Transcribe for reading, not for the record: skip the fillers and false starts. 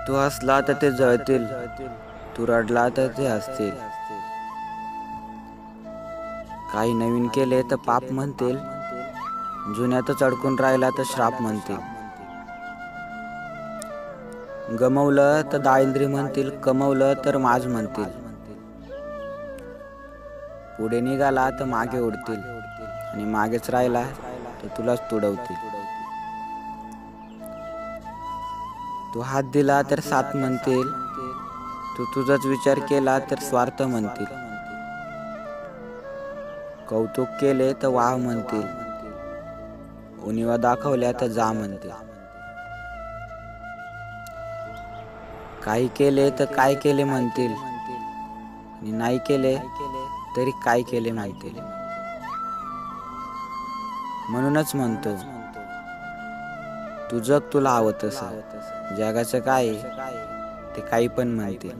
तू हसला तर ते जळतील, तू रडला तर ते हसतील. काही नवीन केले तर पाप म्हणतील, जुन्यातच अडकून राहिला तर श्राप म्हणतील. गमवलं तर दारिद्र्य म्हणतील, कमवलं तर माज म्हणतील. पुढे निघाला तर मागे ओढतील, आणि मागेच राहिला तर तुलाच तुडवतील. तू हात दिला तर साथ म्हणतील, तू तुझाच विचार केला तर स्वार्थ म्हणतील. कौतुक केले तर वाह म्हणतील, उणिवा दाखवल्या तर जा म्हणतील. काही केले तर काय केले म्हणतील, आणि नाही केले तरी काय केले म्हणतील. म्हणूनच म्हणतो, तू जग तुला हवं तसं, जगाचं काय ते काही पण म्हणतील.